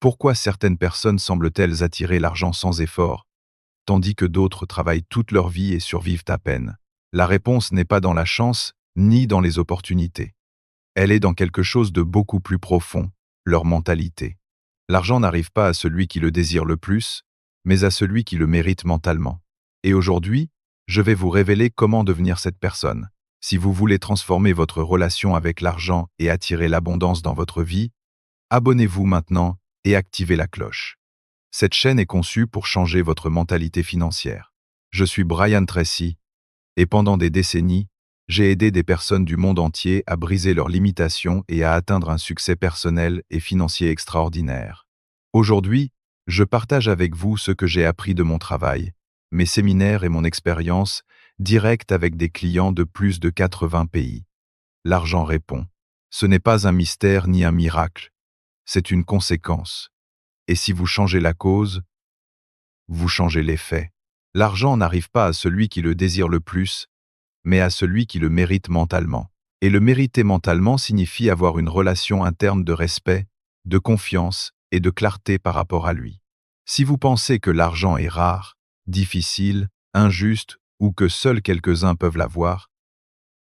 Pourquoi certaines personnes semblent-elles attirer l'argent sans effort, tandis que d'autres travaillent toute leur vie et survivent à peine? La réponse n'est pas dans la chance, ni dans les opportunités. Elle est dans quelque chose de beaucoup plus profond, leur mentalité. L'argent n'arrive pas à celui qui le désire le plus, mais à celui qui le mérite mentalement. Et aujourd'hui, je vais vous révéler comment devenir cette personne. Si vous voulez transformer votre relation avec l'argent et attirer l'abondance dans votre vie, abonnez-vous maintenant et activez la cloche. Cette chaîne est conçue pour changer votre mentalité financière. Je suis Brian Tracy, et pendant des décennies, j'ai aidé des personnes du monde entier à briser leurs limitations et à atteindre un succès personnel et financier extraordinaire. Aujourd'hui, je partage avec vous ce que j'ai appris de mon travail, mes séminaires et mon expérience directe avec des clients de plus de 80 pays. L'argent répond. Ce n'est pas un mystère ni un miracle, c'est une conséquence. Et si vous changez la cause, vous changez l'effet. L'argent n'arrive pas à celui qui le désire le plus, mais à celui qui le mérite mentalement. Et le mériter mentalement signifie avoir une relation interne de respect, de confiance et de clarté par rapport à lui. Si vous pensez que l'argent est rare, difficile, injuste ou que seuls quelques-uns peuvent l'avoir,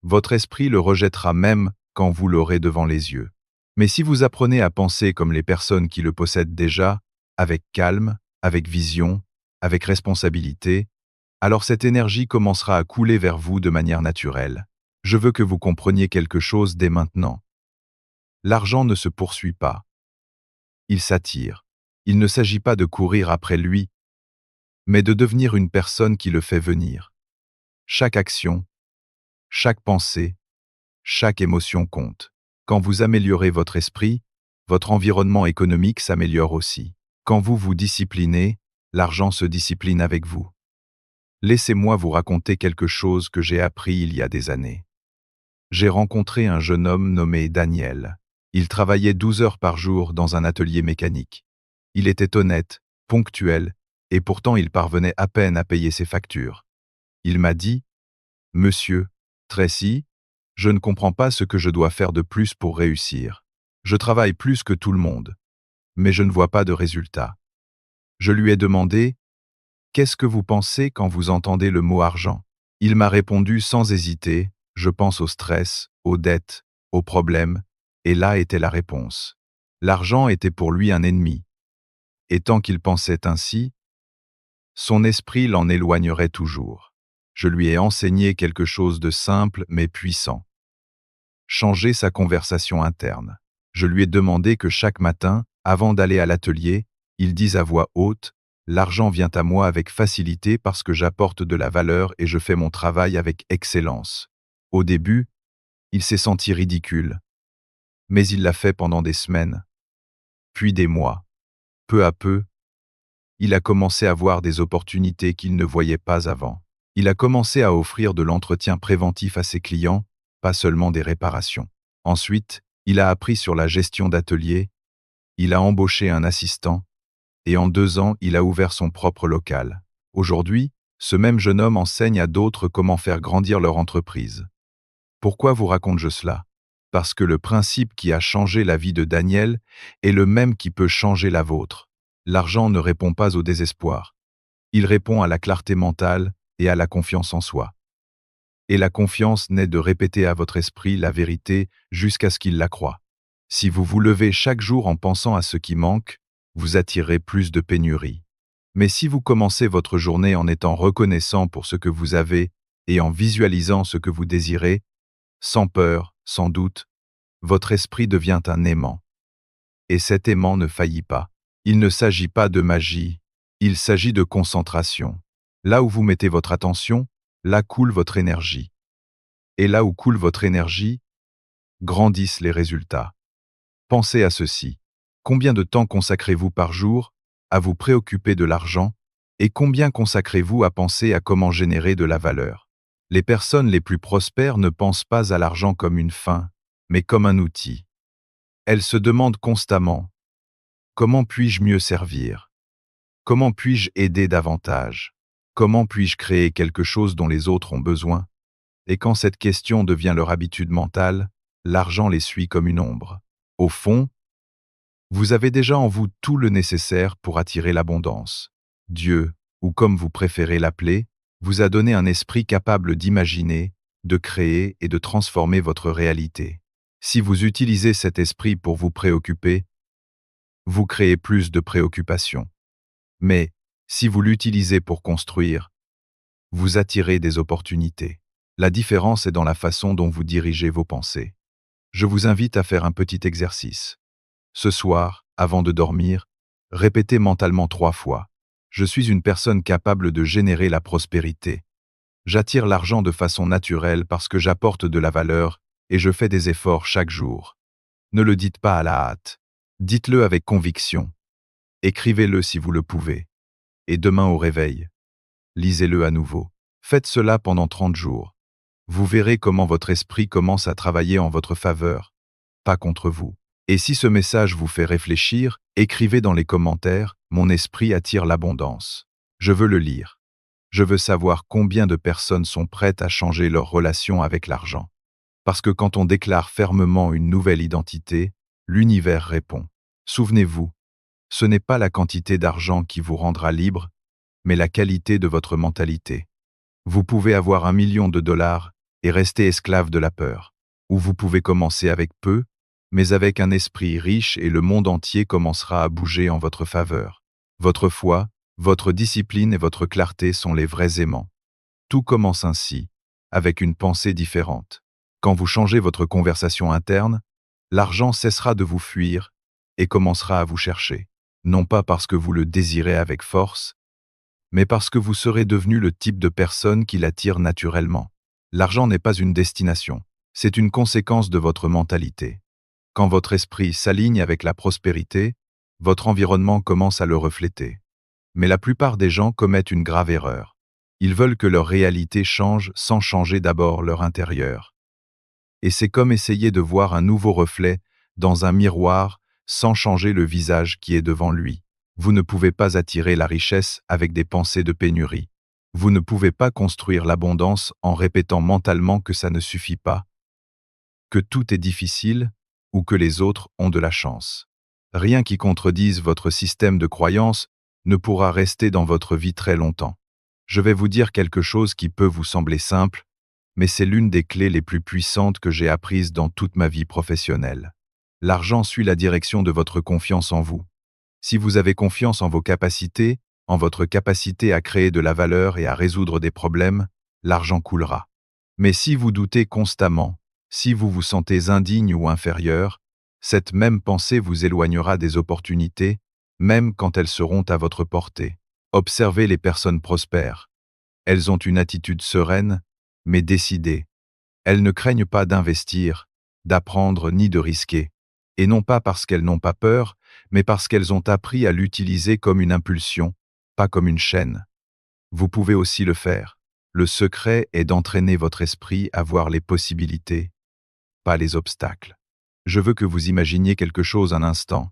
votre esprit le rejettera même quand vous l'aurez devant les yeux. Mais si vous apprenez à penser comme les personnes qui le possèdent déjà, avec calme, avec vision, avec responsabilité, alors cette énergie commencera à couler vers vous de manière naturelle. Je veux que vous compreniez quelque chose dès maintenant. L'argent ne se poursuit pas. Il s'attire. Il ne s'agit pas de courir après lui, mais de devenir une personne qui le fait venir. Chaque action, chaque pensée, chaque émotion compte. Quand vous améliorez votre esprit, votre environnement économique s'améliore aussi. Quand vous vous disciplinez, l'argent se discipline avec vous. Laissez-moi vous raconter quelque chose que j'ai appris il y a des années. J'ai rencontré un jeune homme nommé Daniel. Il travaillait 12 heures par jour dans un atelier mécanique. Il était honnête, ponctuel, et pourtant il parvenait à peine à payer ses factures. Il m'a dit, « Monsieur Tracy, je ne comprends pas ce que je dois faire de plus pour réussir. Je travaille plus que tout le monde, mais je ne vois pas de résultat. » Je lui ai demandé, « Qu'est-ce que vous pensez quand vous entendez le mot argent ?» Il m'a répondu sans hésiter, « Je pense au stress, aux dettes, aux problèmes. » Et là était la réponse. L'argent était pour lui un ennemi. Et tant qu'il pensait ainsi, son esprit l'en éloignerait toujours. Je lui ai enseigné quelque chose de simple mais puissant. Changer sa conversation interne. Je lui ai demandé que chaque matin, avant d'aller à l'atelier, il dise à voix haute, « L'argent vient à moi avec facilité parce que j'apporte de la valeur et je fais mon travail avec excellence. » Au début, il s'est senti ridicule, mais il l'a fait pendant des semaines, puis des mois. Peu à peu, il a commencé à voir des opportunités qu'il ne voyait pas avant. Il a commencé à offrir de l'entretien préventif à ses clients, pas seulement des réparations. Ensuite, il a appris sur la gestion d'atelier, il a embauché un assistant, et en 2 ans, il a ouvert son propre local. Aujourd'hui, ce même jeune homme enseigne à d'autres comment faire grandir leur entreprise. Pourquoi vous raconte-je cela? Parce que le principe qui a changé la vie de Daniel est le même qui peut changer la vôtre. L'argent ne répond pas au désespoir. Il répond à la clarté mentale et à la confiance en soi. Et la confiance naît de répéter à votre esprit la vérité jusqu'à ce qu'il la croie. Si vous vous levez chaque jour en pensant à ce qui manque, vous attirez plus de pénurie. Mais si vous commencez votre journée en étant reconnaissant pour ce que vous avez et en visualisant ce que vous désirez, sans peur, sans doute, votre esprit devient un aimant. Et cet aimant ne faillit pas. Il ne s'agit pas de magie, il s'agit de concentration. Là où vous mettez votre attention, là coule votre énergie. Et là où coule votre énergie, grandissent les résultats. Pensez à ceci. Combien de temps consacrez-vous par jour à vous préoccuper de l'argent et combien consacrez-vous à penser à comment générer de la valeur? Les personnes les plus prospères ne pensent pas à l'argent comme une fin, mais comme un outil. Elles se demandent constamment, comment puis-je mieux servir? Comment puis-je aider davantage? Comment puis-je créer quelque chose dont les autres ont besoin? Et quand cette question devient leur habitude mentale, l'argent les suit comme une ombre. Au fond, Vous avez déjà en vous tout le nécessaire pour attirer l'abondance. Dieu, ou comme vous préférez l'appeler, vous a donné un esprit capable d'imaginer, de créer et de transformer votre réalité. Si vous utilisez cet esprit pour vous préoccuper, vous créez plus de préoccupations. Mais, si vous l'utilisez pour construire, vous attirez des opportunités. La différence est dans la façon dont vous dirigez vos pensées. Je vous invite à faire un petit exercice. Ce soir, avant de dormir, répétez mentalement 3 fois. Je suis une personne capable de générer la prospérité. J'attire l'argent de façon naturelle parce que j'apporte de la valeur et je fais des efforts chaque jour. Ne le dites pas à la hâte. Dites-le avec conviction. Écrivez-le si vous le pouvez. Et demain au réveil, lisez-le à nouveau. Faites cela pendant 30 jours. Vous verrez comment votre esprit commence à travailler en votre faveur, pas contre vous. Et si ce message vous fait réfléchir, écrivez dans les commentaires « Mon esprit attire l'abondance ». Je veux le lire. Je veux savoir combien de personnes sont prêtes à changer leur relation avec l'argent. Parce que quand on déclare fermement une nouvelle identité, l'univers répond. Souvenez-vous, ce n'est pas la quantité d'argent qui vous rendra libre, mais la qualité de votre mentalité. Vous pouvez avoir 1 million de dollars et rester esclave de la peur. Ou vous pouvez commencer avec peu, mais avec un esprit riche et le monde entier commencera à bouger en votre faveur. Votre foi, votre discipline et votre clarté sont les vrais aimants. Tout commence ainsi, avec une pensée différente. Quand vous changez votre conversation interne, l'argent cessera de vous fuir et commencera à vous chercher. Non pas parce que vous le désirez avec force, mais parce que vous serez devenu le type de personne qui l'attire naturellement. L'argent n'est pas une destination, c'est une conséquence de votre mentalité. Quand votre esprit s'aligne avec la prospérité, votre environnement commence à le refléter. Mais la plupart des gens commettent une grave erreur. Ils veulent que leur réalité change sans changer d'abord leur intérieur. Et c'est comme essayer de voir un nouveau reflet dans un miroir sans changer le visage qui est devant lui. Vous ne pouvez pas attirer la richesse avec des pensées de pénurie. Vous ne pouvez pas construire l'abondance en répétant mentalement que ça ne suffit pas, que tout est difficile ou que les autres ont de la chance. Rien qui contredise votre système de croyance ne pourra rester dans votre vie très longtemps. Je vais vous dire quelque chose qui peut vous sembler simple, mais c'est l'une des clés les plus puissantes que j'ai apprises dans toute ma vie professionnelle. L'argent suit la direction de votre confiance en vous. Si vous avez confiance en vos capacités, en votre capacité à créer de la valeur et à résoudre des problèmes, l'argent coulera. Mais si vous doutez constamment, si vous vous sentez indigne ou inférieur, cette même pensée vous éloignera des opportunités, même quand elles seront à votre portée. Observez les personnes prospères. Elles ont une attitude sereine, mais décidée. Elles ne craignent pas d'investir, d'apprendre ni de risquer. Et non pas parce qu'elles n'ont pas peur, mais parce qu'elles ont appris à l'utiliser comme une impulsion, pas comme une chaîne. Vous pouvez aussi le faire. Le secret est d'entraîner votre esprit à voir les possibilités, pas les obstacles. Je veux que vous imaginiez quelque chose un instant.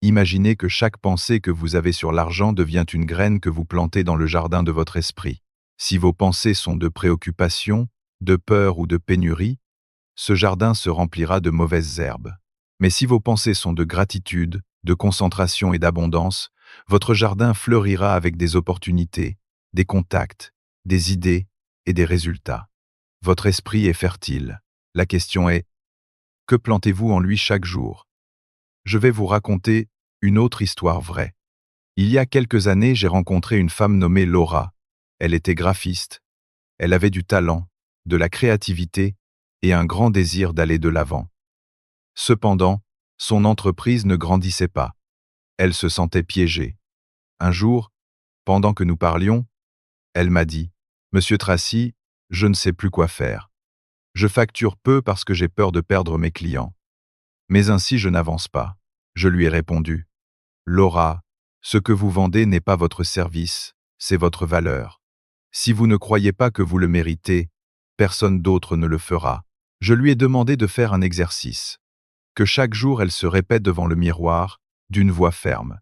Imaginez que chaque pensée que vous avez sur l'argent devient une graine que vous plantez dans le jardin de votre esprit. Si vos pensées sont de préoccupation, de peur ou de pénurie, ce jardin se remplira de mauvaises herbes. Mais si vos pensées sont de gratitude, de concentration et d'abondance, votre jardin fleurira avec des opportunités, des contacts, des idées et des résultats. Votre esprit est fertile. La question est, que plantez-vous en lui chaque jour? Je vais vous raconter une autre histoire vraie. Il y a quelques années, j'ai rencontré une femme nommée Laura. Elle était graphiste. Elle avait du talent, de la créativité et un grand désir d'aller de l'avant. Cependant, son entreprise ne grandissait pas. Elle se sentait piégée. Un jour, pendant que nous parlions, elle m'a dit « Monsieur Tracy, je ne sais plus quoi faire. Je facture peu parce que j'ai peur de perdre mes clients. Mais ainsi je n'avance pas. » Je lui ai répondu « Laura, ce que vous vendez n'est pas votre service, c'est votre valeur. Si vous ne croyez pas que vous le méritez, personne d'autre ne le fera. » Je lui ai demandé de faire un exercice. Que chaque jour elle se répète devant le miroir, d'une voix ferme.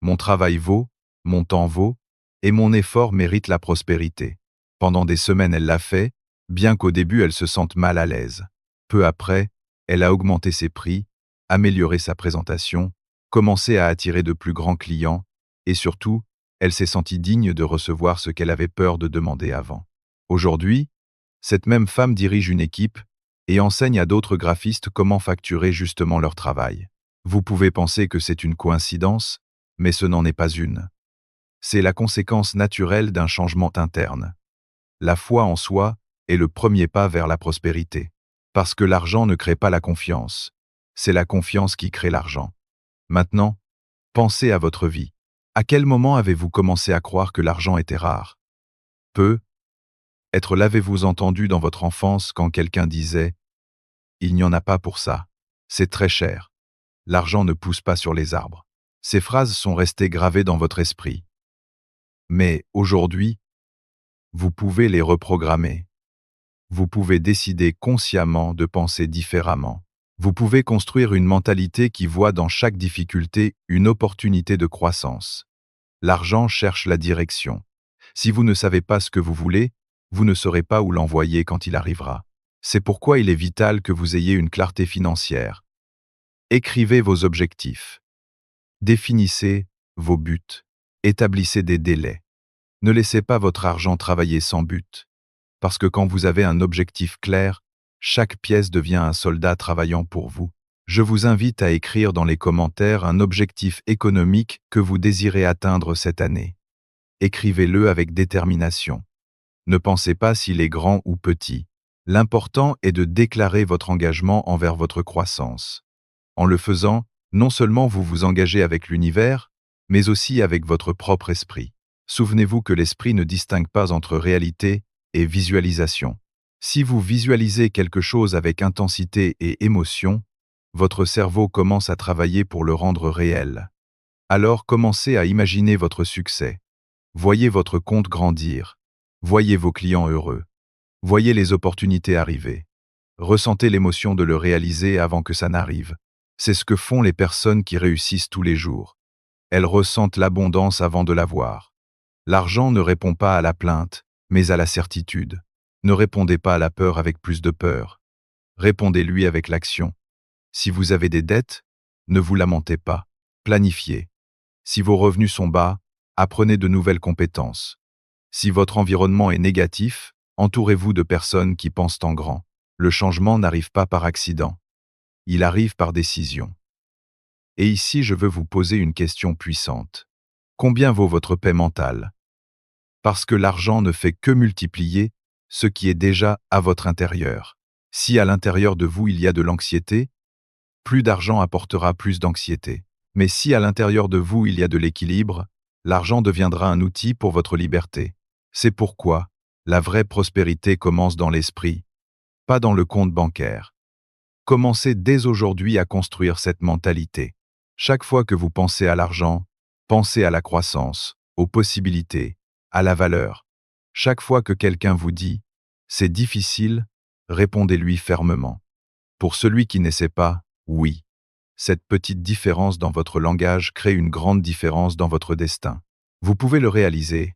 Mon travail vaut, mon temps vaut, et mon effort mérite la prospérité. Pendant des semaines elle l'a fait, bien qu'au début elle se sente mal à l'aise. Peu après, elle a augmenté ses prix, amélioré sa présentation, commencé à attirer de plus grands clients, et surtout, elle s'est sentie digne de recevoir ce qu'elle avait peur de demander avant. Aujourd'hui, cette même femme dirige une équipe et enseigne à d'autres graphistes comment facturer justement leur travail. Vous pouvez penser que c'est une coïncidence, mais ce n'en est pas une. C'est la conséquence naturelle d'un changement interne. La foi en soi est le premier pas vers la prospérité. Parce que l'argent ne crée pas la confiance. C'est la confiance qui crée l'argent. Maintenant, pensez à votre vie. À quel moment avez-vous commencé à croire que l'argent était rare? Peu. L'avez-vous entendu dans votre enfance quand quelqu'un disait « Il n'y en a pas pour ça. C'est très cher. L'argent ne pousse pas sur les arbres. » Ces phrases sont restées gravées dans votre esprit. Mais aujourd'hui, vous pouvez les reprogrammer. Vous pouvez décider consciemment de penser différemment. Vous pouvez construire une mentalité qui voit dans chaque difficulté une opportunité de croissance. L'argent cherche la direction. Si vous ne savez pas ce que vous voulez, vous ne saurez pas où l'envoyer quand il arrivera. C'est pourquoi il est vital que vous ayez une clarté financière. Écrivez vos objectifs. Définissez vos buts. Établissez des délais. Ne laissez pas votre argent travailler sans but. Parce que quand vous avez un objectif clair, chaque pièce devient un soldat travaillant pour vous. Je vous invite à écrire dans les commentaires un objectif économique que vous désirez atteindre cette année. Écrivez-le avec détermination. Ne pensez pas s'il est grand ou petit. L'important est de déclarer votre engagement envers votre croissance. En le faisant, non seulement vous vous engagez avec l'univers, mais aussi avec votre propre esprit. Souvenez-vous que l'esprit ne distingue pas entre réalité et visualisation. Si vous visualisez quelque chose avec intensité et émotion, votre cerveau commence à travailler pour le rendre réel. Alors commencez à imaginer votre succès. Voyez votre compte grandir. Voyez vos clients heureux. Voyez les opportunités arriver. Ressentez l'émotion de le réaliser avant que ça n'arrive. C'est ce que font les personnes qui réussissent tous les jours. Elles ressentent l'abondance avant de l'avoir. L'argent ne répond pas à la plainte, mais à la certitude. Ne répondez pas à la peur avec plus de peur. Répondez-lui avec l'action. Si vous avez des dettes, ne vous lamentez pas. Planifiez. Si vos revenus sont bas, apprenez de nouvelles compétences. Si votre environnement est négatif, entourez-vous de personnes qui pensent en grand. Le changement n'arrive pas par accident. Il arrive par décision. Et ici, je veux vous poser une question puissante. Combien vaut votre paix mentale? Parce que l'argent ne fait que multiplier ce qui est déjà à votre intérieur. Si à l'intérieur de vous il y a de l'anxiété, plus d'argent apportera plus d'anxiété. Mais si à l'intérieur de vous il y a de l'équilibre, l'argent deviendra un outil pour votre liberté. C'est pourquoi la vraie prospérité commence dans l'esprit, pas dans le compte bancaire. Commencez dès aujourd'hui à construire cette mentalité. Chaque fois que vous pensez à l'argent, pensez à la croissance, aux possibilités, à la valeur. Chaque fois que quelqu'un vous dit « c'est difficile », répondez-lui fermement. Pour celui qui n'essaie pas, oui. Cette petite différence dans votre langage crée une grande différence dans votre destin. Vous pouvez le réaliser,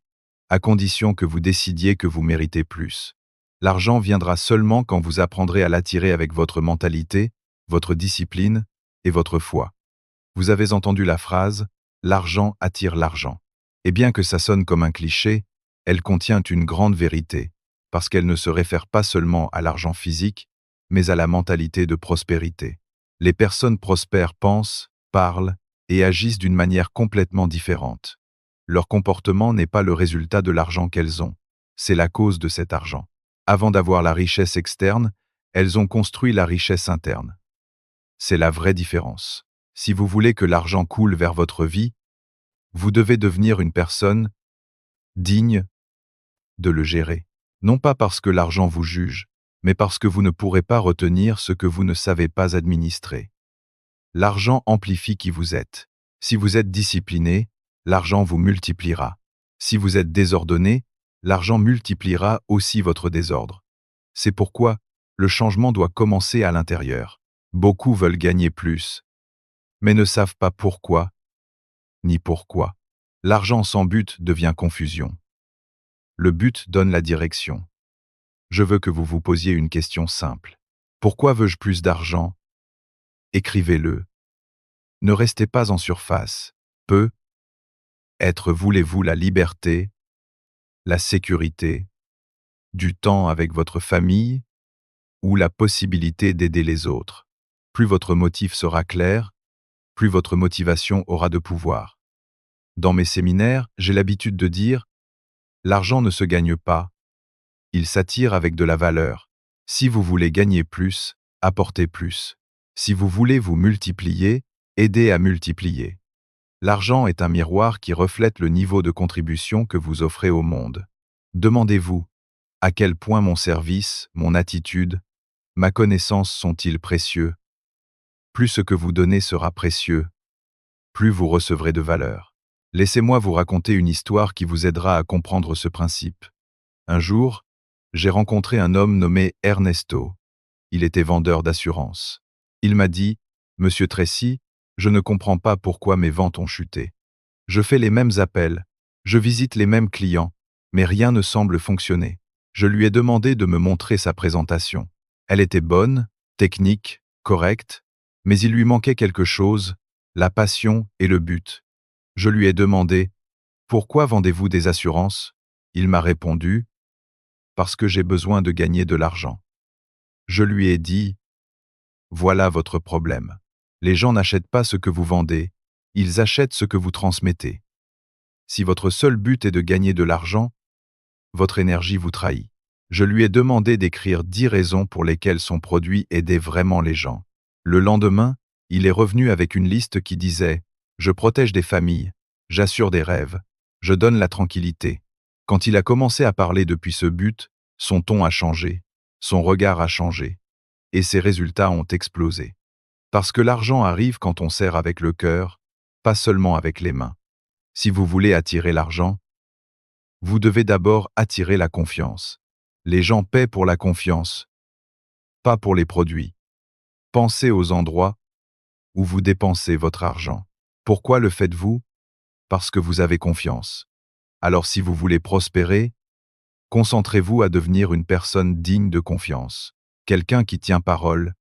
à condition que vous décidiez que vous méritez plus. L'argent viendra seulement quand vous apprendrez à l'attirer avec votre mentalité, votre discipline et votre foi. Vous avez entendu la phrase « l'argent attire l'argent ». Et bien que ça sonne comme un cliché, elle contient une grande vérité, parce qu'elle ne se réfère pas seulement à l'argent physique, mais à la mentalité de prospérité. Les personnes prospères pensent, parlent et agissent d'une manière complètement différente. Leur comportement n'est pas le résultat de l'argent qu'elles ont, c'est la cause de cet argent. Avant d'avoir la richesse externe, elles ont construit la richesse interne. C'est la vraie différence. Si vous voulez que l'argent coule vers votre vie, vous devez devenir une personne digne de le gérer. Non pas parce que l'argent vous juge, mais parce que vous ne pourrez pas retenir ce que vous ne savez pas administrer. L'argent amplifie qui vous êtes. Si vous êtes discipliné, l'argent vous multipliera. Si vous êtes désordonné, l'argent multipliera aussi votre désordre. C'est pourquoi le changement doit commencer à l'intérieur. Beaucoup veulent gagner plus, mais ne savent pas pourquoi, ni pourquoi. L'argent sans but devient confusion. Le but donne la direction. Je veux que vous vous posiez une question simple. Pourquoi veux-je plus d'argent? Écrivez-le. Ne restez pas en surface. Peut être voulez-vous la liberté, la sécurité, du temps avec votre famille ou la possibilité d'aider les autres. Plus votre motif sera clair, plus votre motivation aura de pouvoir. Dans mes séminaires, j'ai l'habitude de dire « L'argent ne se gagne pas, il s'attire avec de la valeur. Si vous voulez gagner plus, apportez plus. Si vous voulez vous multiplier, aidez à multiplier. L'argent est un miroir qui reflète le niveau de contribution que vous offrez au monde. Demandez-vous, à quel point mon service, mon attitude, ma connaissance sont-ils précieux? Plus ce que vous donnez sera précieux, plus vous recevrez de valeur. Laissez-moi vous raconter une histoire qui vous aidera à comprendre ce principe. Un jour, j'ai rencontré un homme nommé Ernesto. Il était vendeur d'assurance. Il m'a dit « Monsieur Tracy, je ne comprends pas pourquoi mes ventes ont chuté. Je fais les mêmes appels, je visite les mêmes clients, mais rien ne semble fonctionner. » Je lui ai demandé de me montrer sa présentation. Elle était bonne, technique, correcte, mais il lui manquait quelque chose, la passion et le but. Je lui ai demandé « Pourquoi vendez-vous des assurances ?» Il m'a répondu « Parce que j'ai besoin de gagner de l'argent. » Je lui ai dit « Voilà votre problème. Les gens n'achètent pas ce que vous vendez, ils achètent ce que vous transmettez. Si votre seul but est de gagner de l'argent, votre énergie vous trahit. » Je lui ai demandé d'écrire 10 raisons pour lesquelles son produit aidait vraiment les gens. Le lendemain, il est revenu avec une liste qui disait « Je protège des familles, j'assure des rêves, je donne la tranquillité. » Quand il a commencé à parler depuis ce but, son ton a changé, son regard a changé, et ses résultats ont explosé. Parce que l'argent arrive quand on sert avec le cœur, pas seulement avec les mains. Si vous voulez attirer l'argent, vous devez d'abord attirer la confiance. Les gens paient pour la confiance, pas pour les produits. Pensez aux endroits où vous dépensez votre argent. Pourquoi le faites-vous? Parce que vous avez confiance. Alors si vous voulez prospérer, concentrez-vous à devenir une personne digne de confiance. Quelqu'un qui tient parole,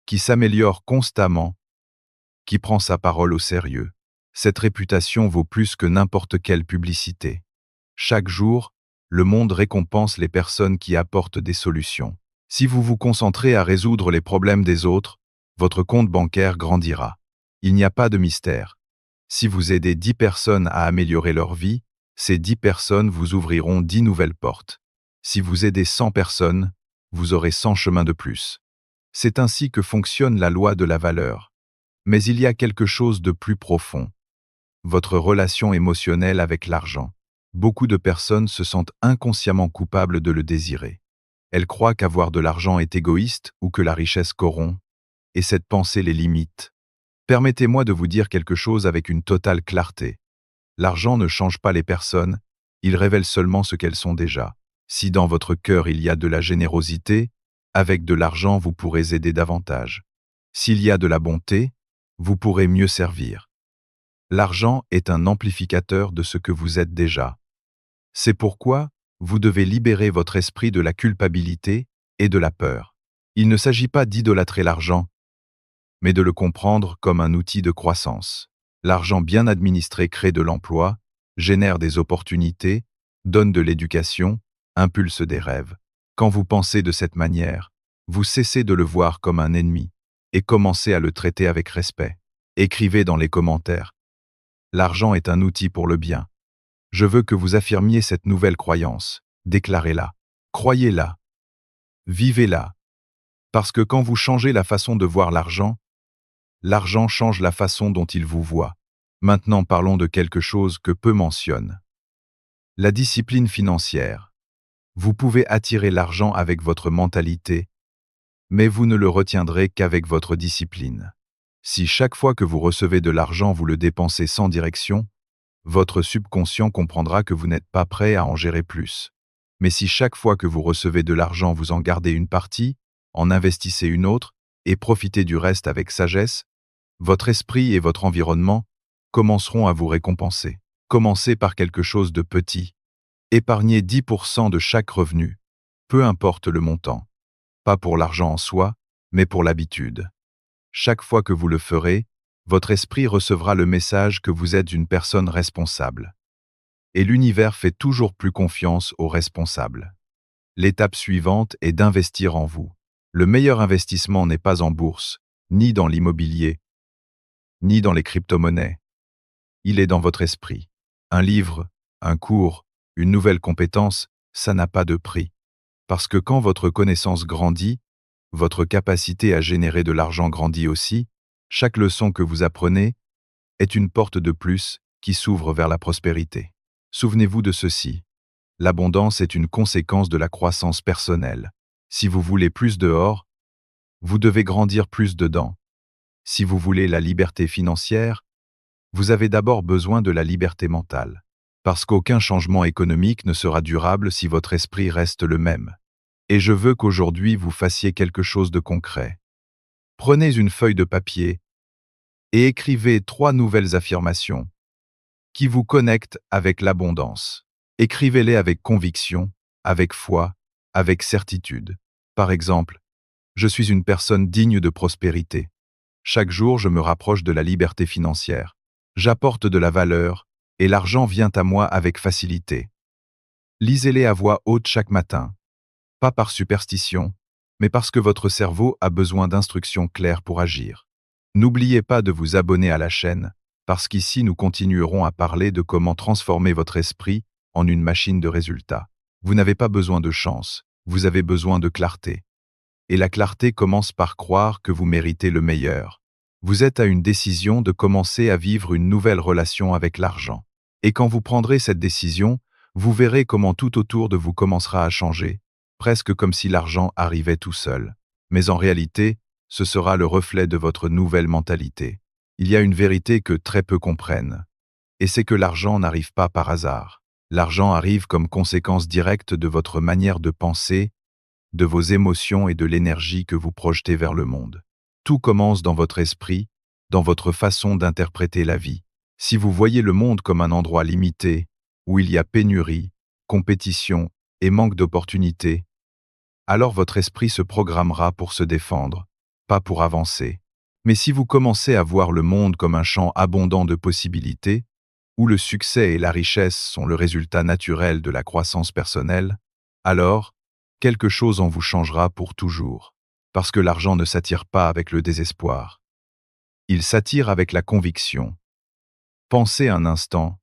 qui s'améliore constamment, qui prend sa parole au sérieux. Cette réputation vaut plus que n'importe quelle publicité. Chaque jour, le monde récompense les personnes qui apportent des solutions. Si vous vous concentrez à résoudre les problèmes des autres, votre compte bancaire grandira. Il n'y a pas de mystère. Si vous aidez 10 personnes à améliorer leur vie, ces 10 personnes vous ouvriront 10 nouvelles portes. Si vous aidez 100 personnes, vous aurez 100 chemins de plus. C'est ainsi que fonctionne la loi de la valeur. Mais il y a quelque chose de plus profond. Votre relation émotionnelle avec l'argent. Beaucoup de personnes se sentent inconsciemment coupables de le désirer. Elles croient qu'avoir de l'argent est égoïste ou que la richesse corrompt, et cette pensée les limite. Permettez-moi de vous dire quelque chose avec une totale clarté. L'argent ne change pas les personnes, il révèle seulement ce qu'elles sont déjà. Si dans votre cœur il y a de la générosité, avec de l'argent vous pourrez aider davantage. S'il y a de la bonté, vous pourrez mieux servir. L'argent est un amplificateur de ce que vous êtes déjà. C'est pourquoi vous devez libérer votre esprit de la culpabilité et de la peur. Il ne s'agit pas d'idolâtrer l'argent, mais de le comprendre comme un outil de croissance. L'argent bien administré crée de l'emploi, génère des opportunités, donne de l'éducation, impulse des rêves. Quand vous pensez de cette manière, vous cessez de le voir comme un ennemi et commencez à le traiter avec respect. Écrivez dans les commentaires. L'argent est un outil pour le bien. Je veux que vous affirmiez cette nouvelle croyance. Déclarez-la. Croyez-la. Vivez-la. Parce que quand vous changez la façon de voir l'argent change la façon dont il vous voit. Maintenant parlons de quelque chose que peu mentionnent. La discipline financière. Vous pouvez attirer l'argent avec votre mentalité, mais vous ne le retiendrez qu'avec votre discipline. Si chaque fois que vous recevez de l'argent vous le dépensez sans direction, votre subconscient comprendra que vous n'êtes pas prêt à en gérer plus. Mais si chaque fois que vous recevez de l'argent vous en gardez une partie, en investissez une autre, et profitez du reste avec sagesse, votre esprit et votre environnement commenceront à vous récompenser. Commencez par quelque chose de petit. Épargnez 10% de chaque revenu, peu importe le montant. Pas pour l'argent en soi, mais pour l'habitude. Chaque fois que vous le ferez, votre esprit recevra le message que vous êtes une personne responsable. Et l'univers fait toujours plus confiance aux responsables. L'étape suivante est d'investir en vous. Le meilleur investissement n'est pas en bourse, ni dans l'immobilier, ni dans les crypto-monnaies. Il est dans votre esprit. Un livre, un cours, une nouvelle compétence, ça n'a pas de prix. Parce que quand votre connaissance grandit, votre capacité à générer de l'argent grandit aussi. Chaque leçon que vous apprenez est une porte de plus qui s'ouvre vers la prospérité. Souvenez-vous de ceci. L'abondance est une conséquence de la croissance personnelle. Si vous voulez plus dehors, vous devez grandir plus dedans. Si vous voulez la liberté financière, vous avez d'abord besoin de la liberté mentale. Parce qu'aucun changement économique ne sera durable si votre esprit reste le même. Et je veux qu'aujourd'hui vous fassiez quelque chose de concret. Prenez une feuille de papier et écrivez 3 nouvelles affirmations qui vous connectent avec l'abondance. Écrivez-les avec conviction, avec foi, avec certitude. Par exemple, je suis une personne digne de prospérité. Chaque jour, je me rapproche de la liberté financière. J'apporte de la valeur et l'argent vient à moi avec facilité. Lisez-les à voix haute chaque matin. Pas par superstition, mais parce que votre cerveau a besoin d'instructions claires pour agir. N'oubliez pas de vous abonner à la chaîne, parce qu'ici nous continuerons à parler de comment transformer votre esprit en une machine de résultats. Vous n'avez pas besoin de chance, vous avez besoin de clarté. Et la clarté commence par croire que vous méritez le meilleur. Vous êtes à une décision de commencer à vivre une nouvelle relation avec l'argent. Et quand vous prendrez cette décision, vous verrez comment tout autour de vous commencera à changer, presque comme si l'argent arrivait tout seul. Mais en réalité, ce sera le reflet de votre nouvelle mentalité. Il y a une vérité que très peu comprennent, et c'est que l'argent n'arrive pas par hasard. L'argent arrive comme conséquence directe de votre manière de penser, de vos émotions et de l'énergie que vous projetez vers le monde. Tout commence dans votre esprit, dans votre façon d'interpréter la vie. Si vous voyez le monde comme un endroit limité, où il y a pénurie, compétition et manque d'opportunités, alors votre esprit se programmera pour se défendre, pas pour avancer. Mais si vous commencez à voir le monde comme un champ abondant de possibilités, où le succès et la richesse sont le résultat naturel de la croissance personnelle, alors, quelque chose en vous changera pour toujours. Parce que l'argent ne s'attire pas avec le désespoir. Il s'attire avec la conviction. Pensez un instant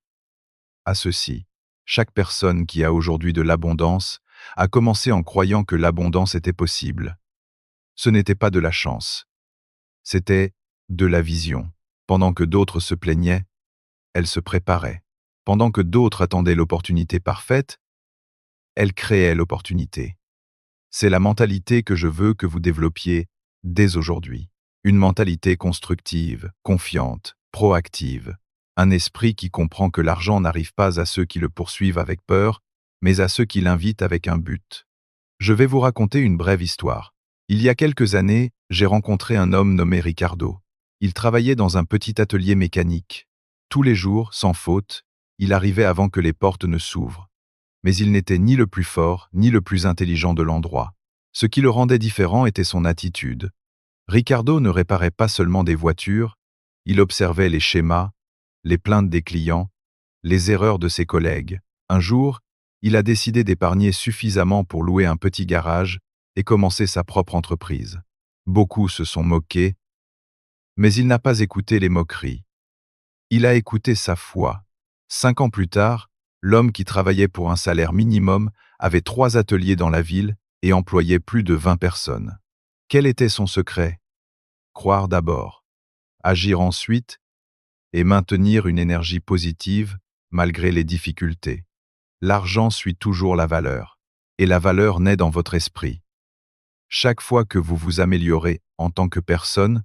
à ceci. Chaque personne qui a aujourd'hui de l'abondance a commencé en croyant que l'abondance était possible. Ce n'était pas de la chance. C'était de la vision. Pendant que d'autres se plaignaient, elle se préparait. Pendant que d'autres attendaient l'opportunité parfaite, elle créait l'opportunité. C'est la mentalité que je veux que vous développiez dès aujourd'hui. Une mentalité constructive, confiante, proactive. Un esprit qui comprend que l'argent n'arrive pas à ceux qui le poursuivent avec peur, mais à ceux qui l'invitent avec un but. Je vais vous raconter une brève histoire. Il y a quelques années, j'ai rencontré un homme nommé Ricardo. Il travaillait dans un petit atelier mécanique. Tous les jours, sans faute, il arrivait avant que les portes ne s'ouvrent. Mais il n'était ni le plus fort, ni le plus intelligent de l'endroit. Ce qui le rendait différent était son attitude. Ricardo ne réparait pas seulement des voitures, il observait les schémas, les plaintes des clients, les erreurs de ses collègues. Un jour, il a décidé d'épargner suffisamment pour louer un petit garage et commencer sa propre entreprise. Beaucoup se sont moqués, mais il n'a pas écouté les moqueries. Il a écouté sa foi. 5 ans plus tard, l'homme qui travaillait pour un salaire minimum avait 3 ateliers dans la ville et employait plus de 20 personnes. Quel était son secret? Croire d'abord, agir ensuite et maintenir une énergie positive malgré les difficultés. L'argent suit toujours la valeur, et la valeur naît dans votre esprit. Chaque fois que vous vous améliorez en tant que personne,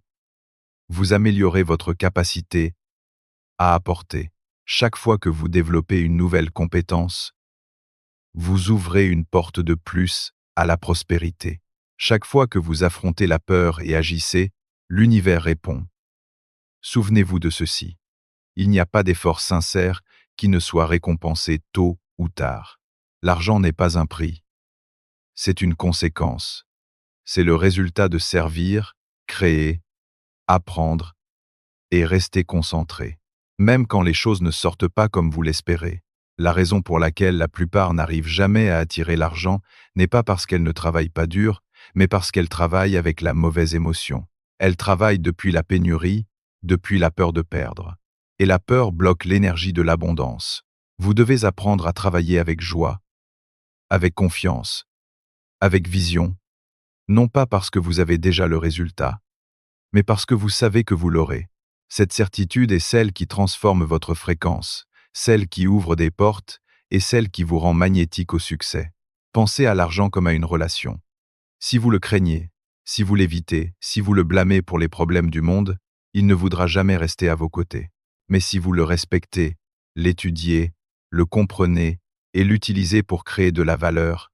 vous améliorez votre capacité à apporter. Chaque fois que vous développez une nouvelle compétence, vous ouvrez une porte de plus à la prospérité. Chaque fois que vous affrontez la peur et agissez, l'univers répond. Souvenez-vous de ceci. Il n'y a pas d'effort sincère qui ne soit récompensé tôt ou tard. L'argent n'est pas un prix. C'est une conséquence. C'est le résultat de servir, créer, apprendre et restez concentré. Même quand les choses ne sortent pas comme vous l'espérez. La raison pour laquelle la plupart n'arrivent jamais à attirer l'argent n'est pas parce qu'elles ne travaillent pas dur, mais parce qu'elles travaillent avec la mauvaise émotion. Elles travaillent depuis la pénurie, depuis la peur de perdre. Et la peur bloque l'énergie de l'abondance. Vous devez apprendre à travailler avec joie, avec confiance, avec vision, non pas parce que vous avez déjà le résultat, mais parce que vous savez que vous l'aurez. Cette certitude est celle qui transforme votre fréquence, celle qui ouvre des portes et celle qui vous rend magnétique au succès. Pensez à l'argent comme à une relation. Si vous le craignez, si vous l'évitez, si vous le blâmez pour les problèmes du monde, il ne voudra jamais rester à vos côtés. Mais si vous le respectez, l'étudiez, le comprenez et l'utilisez pour créer de la valeur,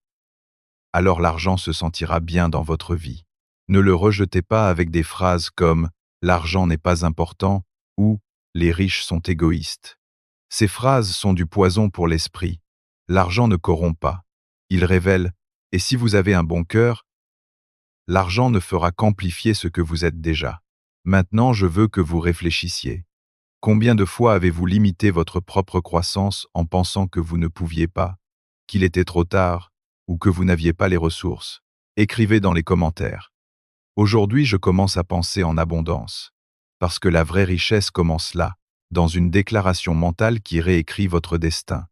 alors l'argent se sentira bien dans votre vie. Ne le rejetez pas avec des phrases comme « l'argent n'est pas important » ou « les riches sont égoïstes ». Ces phrases sont du poison pour l'esprit. L'argent ne corrompt pas. Il révèle « et si vous avez un bon cœur, l'argent ne fera qu'amplifier ce que vous êtes déjà ». Maintenant, je veux que vous réfléchissiez. Combien de fois avez-vous limité votre propre croissance en pensant que vous ne pouviez pas, qu'il était trop tard, ou que vous n'aviez pas les ressources? Écrivez dans les commentaires. Aujourd'hui, je commence à penser en abondance. Parce que la vraie richesse commence là, dans une déclaration mentale qui réécrit votre destin.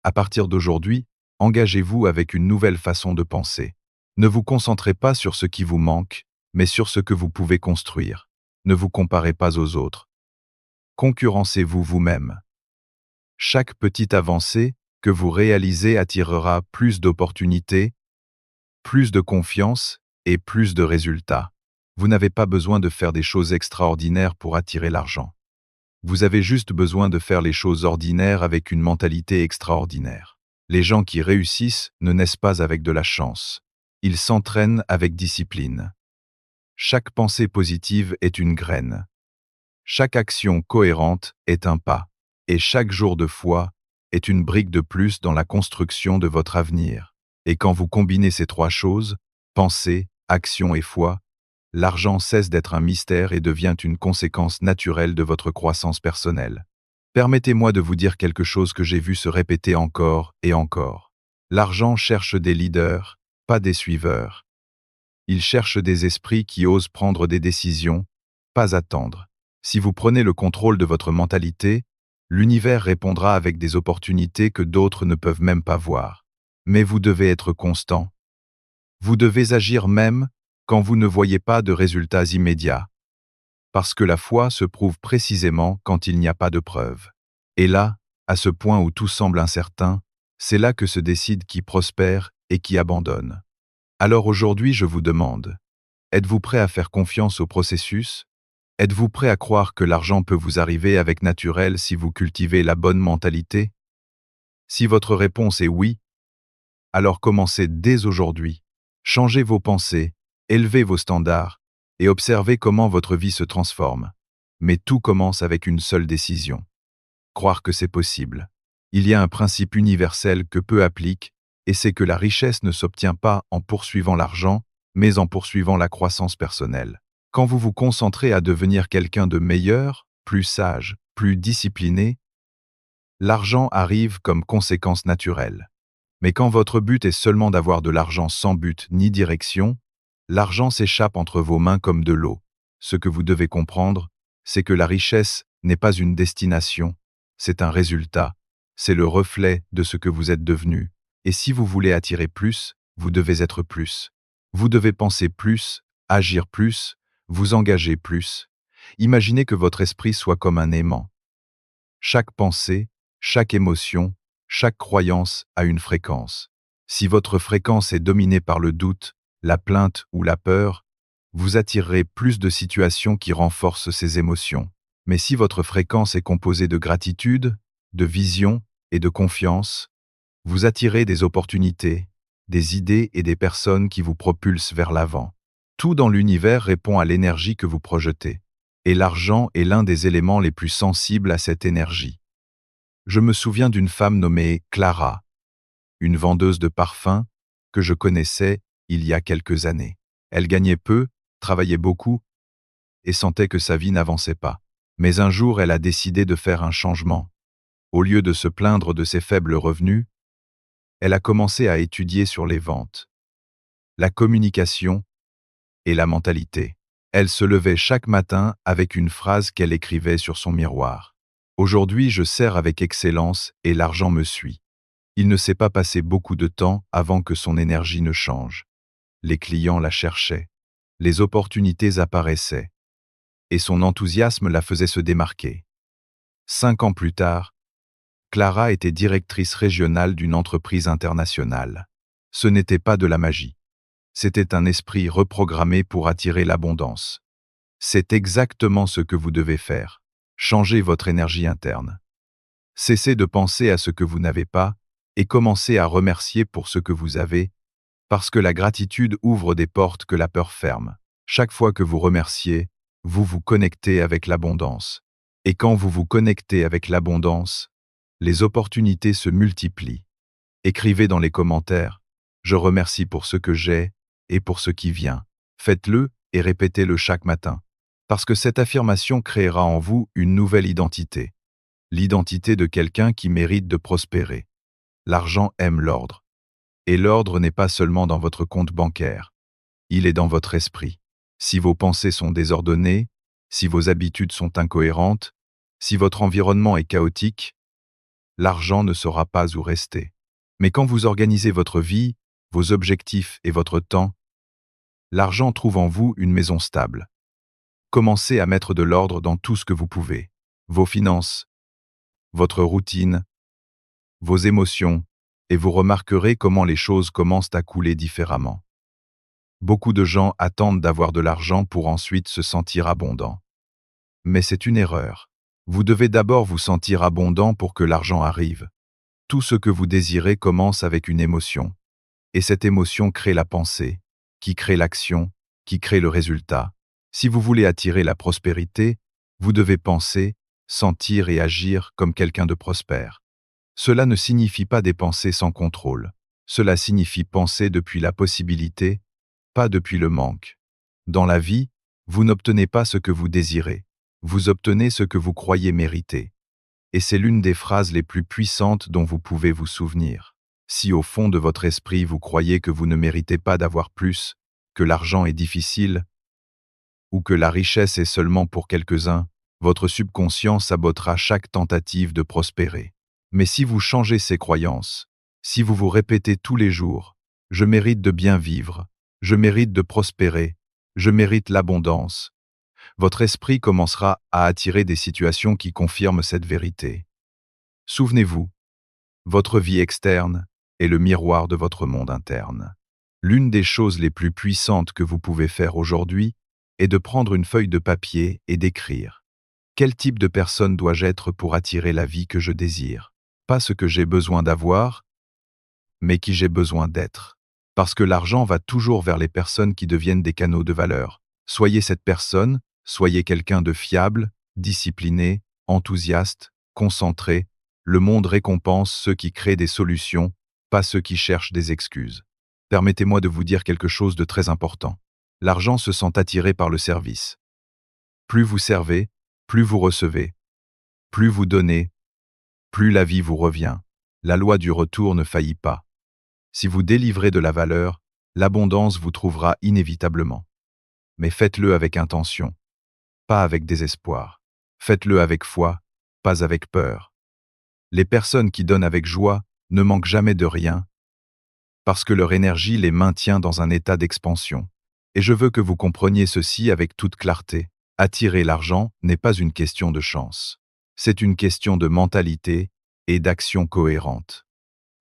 À partir d'aujourd'hui, engagez-vous avec une nouvelle façon de penser. Ne vous concentrez pas sur ce qui vous manque, mais sur ce que vous pouvez construire. Ne vous comparez pas aux autres. Concurrencez-vous vous-même. Chaque petite avancée que vous réalisez attirera plus d'opportunités, plus de confiance et plus de résultats. Vous n'avez pas besoin de faire des choses extraordinaires pour attirer l'argent. Vous avez juste besoin de faire les choses ordinaires avec une mentalité extraordinaire. Les gens qui réussissent ne naissent pas avec de la chance. Ils s'entraînent avec discipline. Chaque pensée positive est une graine. Chaque action cohérente est un pas. Et chaque jour de foi est une brique de plus dans la construction de votre avenir. Et quand vous combinez ces trois choses, pensée, action et foi, l'argent cesse d'être un mystère et devient une conséquence naturelle de votre croissance personnelle. Permettez-moi de vous dire quelque chose que j'ai vu se répéter encore et encore. L'argent cherche des leaders, pas des suiveurs. Il cherche des esprits qui osent prendre des décisions, pas attendre. Si vous prenez le contrôle de votre mentalité, l'univers répondra avec des opportunités que d'autres ne peuvent même pas voir. Mais vous devez être constant. Vous devez agir même quand vous ne voyez pas de résultats immédiats. Parce que la foi se prouve précisément quand il n'y a pas de preuves. Et là, à ce point où tout semble incertain, c'est là que se décide qui prospère et qui abandonne. Alors aujourd'hui, je vous demande, êtes-vous prêt à faire confiance au processus? Êtes-vous prêt à croire que l'argent peut vous arriver avec naturel si vous cultivez la bonne mentalité? Si votre réponse est oui, alors commencez dès aujourd'hui. Changez vos pensées, élevez vos standards et observez comment votre vie se transforme. Mais tout commence avec une seule décision. Croire que c'est possible. Il y a un principe universel que peu appliquent, et c'est que la richesse ne s'obtient pas en poursuivant l'argent, mais en poursuivant la croissance personnelle. Quand vous vous concentrez à devenir quelqu'un de meilleur, plus sage, plus discipliné, l'argent arrive comme conséquence naturelle. Mais quand votre but est seulement d'avoir de l'argent sans but ni direction, l'argent s'échappe entre vos mains comme de l'eau. Ce que vous devez comprendre, c'est que la richesse n'est pas une destination, c'est un résultat, c'est le reflet de ce que vous êtes devenu. Et si vous voulez attirer plus, vous devez être plus. Vous devez penser plus, agir plus, vous engager plus. Imaginez que votre esprit soit comme un aimant. Chaque pensée, chaque émotion, chaque croyance a une fréquence. Si votre fréquence est dominée par le doute, la plainte ou la peur, vous attirerez plus de situations qui renforcent ces émotions. Mais si votre fréquence est composée de gratitude, de vision et de confiance, vous attirez des opportunités, des idées et des personnes qui vous propulsent vers l'avant. Tout dans l'univers répond à l'énergie que vous projetez. Et l'argent est l'un des éléments les plus sensibles à cette énergie. Je me souviens d'une femme nommée Clara, une vendeuse de parfums que je connaissais il y a quelques années. Elle gagnait peu, travaillait beaucoup et sentait que sa vie n'avançait pas. Mais un jour, elle a décidé de faire un changement. Au lieu de se plaindre de ses faibles revenus, elle a commencé à étudier sur les ventes, la communication et la mentalité. Elle se levait chaque matin avec une phrase qu'elle écrivait sur son miroir. Aujourd'hui, je sers avec excellence et l'argent me suit. Il ne s'est pas passé beaucoup de temps avant que son énergie ne change. Les clients la cherchaient, les opportunités apparaissaient, et son enthousiasme la faisait se démarquer. 5 ans plus tard, Clara était directrice régionale d'une entreprise internationale. Ce n'était pas de la magie. C'était un esprit reprogrammé pour attirer l'abondance. C'est exactement ce que vous devez faire. Changez votre énergie interne. Cessez de penser à ce que vous n'avez pas et commencez à remercier pour ce que vous avez, parce que la gratitude ouvre des portes que la peur ferme. Chaque fois que vous remerciez, vous vous connectez avec l'abondance. Et quand vous vous connectez avec l'abondance, les opportunités se multiplient. Écrivez dans les commentaires « Je remercie pour ce que j'ai et pour ce qui vient ». Faites-le et répétez-le chaque matin. Parce que cette affirmation créera en vous une nouvelle identité. L'identité de quelqu'un qui mérite de prospérer. L'argent aime l'ordre. Et l'ordre n'est pas seulement dans votre compte bancaire. Il est dans votre esprit. Si vos pensées sont désordonnées, si vos habitudes sont incohérentes, si votre environnement est chaotique, l'argent ne saura pas où rester. Mais quand vous organisez votre vie, vos objectifs et votre temps, l'argent trouve en vous une maison stable. Commencez à mettre de l'ordre dans tout ce que vous pouvez. Vos finances, votre routine, vos émotions, et vous remarquerez comment les choses commencent à couler différemment. Beaucoup de gens attendent d'avoir de l'argent pour ensuite se sentir abondants. Mais c'est une erreur. Vous devez d'abord vous sentir abondant pour que l'argent arrive. Tout ce que vous désirez commence avec une émotion. Et cette émotion crée la pensée, qui crée l'action, qui crée le résultat. Si vous voulez attirer la prospérité, vous devez penser, sentir et agir comme quelqu'un de prospère. Cela ne signifie pas dépenser sans contrôle. Cela signifie penser depuis la possibilité, pas depuis le manque. Dans la vie, vous n'obtenez pas ce que vous désirez. Vous obtenez ce que vous croyez mériter. Et c'est l'une des phrases les plus puissantes dont vous pouvez vous souvenir. Si au fond de votre esprit vous croyez que vous ne méritez pas d'avoir plus, que l'argent est difficile, ou que la richesse est seulement pour quelques-uns, votre subconscient sabotera chaque tentative de prospérer. Mais si vous changez ces croyances, si vous vous répétez tous les jours « Je mérite de bien vivre, je mérite de prospérer, je mérite l'abondance », votre esprit commencera à attirer des situations qui confirment cette vérité. Souvenez-vous, votre vie externe est le miroir de votre monde interne. L'une des choses les plus puissantes que vous pouvez faire aujourd'hui est de prendre une feuille de papier et d'écrire. Quel type de personne dois-je être pour attirer la vie que je désire? Pas ce que j'ai besoin d'avoir, mais qui j'ai besoin d'être. Parce que l'argent va toujours vers les personnes qui deviennent des canaux de valeur. Soyez cette personne, soyez quelqu'un de fiable, discipliné, enthousiaste, concentré. Le monde récompense ceux qui créent des solutions, pas ceux qui cherchent des excuses. Permettez-moi de vous dire quelque chose de très important. L'argent se sent attiré par le service. Plus vous servez, plus vous recevez. Plus vous donnez, plus la vie vous revient. La loi du retour ne faillit pas. Si vous délivrez de la valeur, l'abondance vous trouvera inévitablement. Mais faites-le avec intention, pas avec désespoir. Faites-le avec foi, pas avec peur. Les personnes qui donnent avec joie ne manquent jamais de rien, parce que leur énergie les maintient dans un état d'expansion. Et je veux que vous compreniez ceci avec toute clarté. Attirer l'argent n'est pas une question de chance. C'est une question de mentalité et d'action cohérente.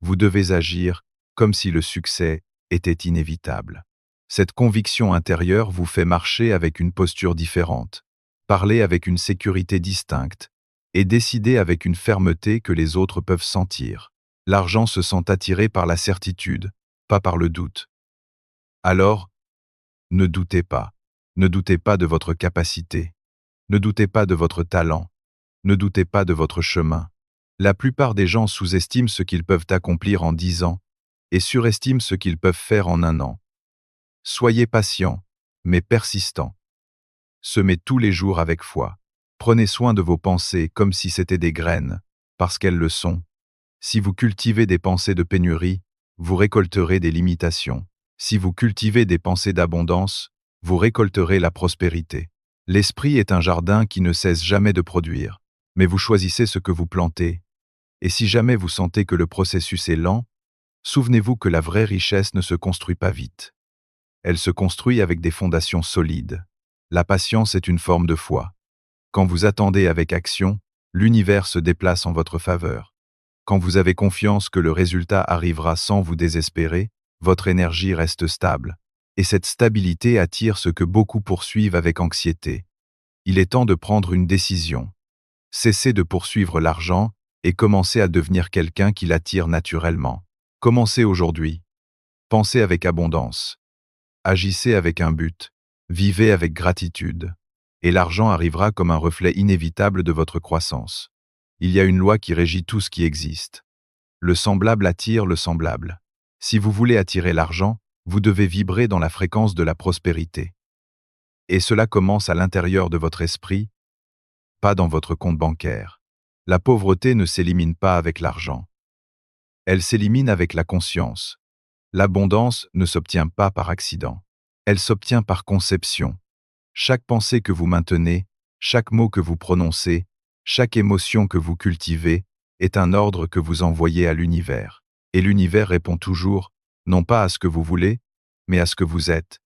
Vous devez agir comme si le succès était inévitable. Cette conviction intérieure vous fait marcher avec une posture différente, parler avec une sécurité distincte et décider avec une fermeté que les autres peuvent sentir. L'argent se sent attiré par la certitude, pas par le doute. Alors, ne doutez pas. Ne doutez pas de votre capacité. Ne doutez pas de votre talent. Ne doutez pas de votre chemin. La plupart des gens sous-estiment ce qu'ils peuvent accomplir en 10 ans et surestiment ce qu'ils peuvent faire en 1 an. Soyez patient, mais persistant. Semez tous les jours avec foi. Prenez soin de vos pensées comme si c'étaient des graines, parce qu'elles le sont. Si vous cultivez des pensées de pénurie, vous récolterez des limitations. Si vous cultivez des pensées d'abondance, vous récolterez la prospérité. L'esprit est un jardin qui ne cesse jamais de produire, mais vous choisissez ce que vous plantez. Et si jamais vous sentez que le processus est lent, souvenez-vous que la vraie richesse ne se construit pas vite. Elle se construit avec des fondations solides. La patience est une forme de foi. Quand vous attendez avec action, l'univers se déplace en votre faveur. Quand vous avez confiance que le résultat arrivera sans vous désespérer, votre énergie reste stable. Et cette stabilité attire ce que beaucoup poursuivent avec anxiété. Il est temps de prendre une décision. Cessez de poursuivre l'argent et commencez à devenir quelqu'un qui l'attire naturellement. Commencez aujourd'hui. Pensez avec abondance. Agissez avec un but. Vivez avec gratitude. Et l'argent arrivera comme un reflet inévitable de votre croissance. Il y a une loi qui régit tout ce qui existe. Le semblable attire le semblable. Si vous voulez attirer l'argent, vous devez vibrer dans la fréquence de la prospérité. Et cela commence à l'intérieur de votre esprit, pas dans votre compte bancaire. La pauvreté ne s'élimine pas avec l'argent. Elle s'élimine avec la conscience. L'abondance ne s'obtient pas par accident. Elle s'obtient par conception. Chaque pensée que vous maintenez, chaque mot que vous prononcez, chaque émotion que vous cultivez, est un ordre que vous envoyez à l'univers. Et l'univers répond toujours, non pas à ce que vous voulez, mais à ce que vous êtes.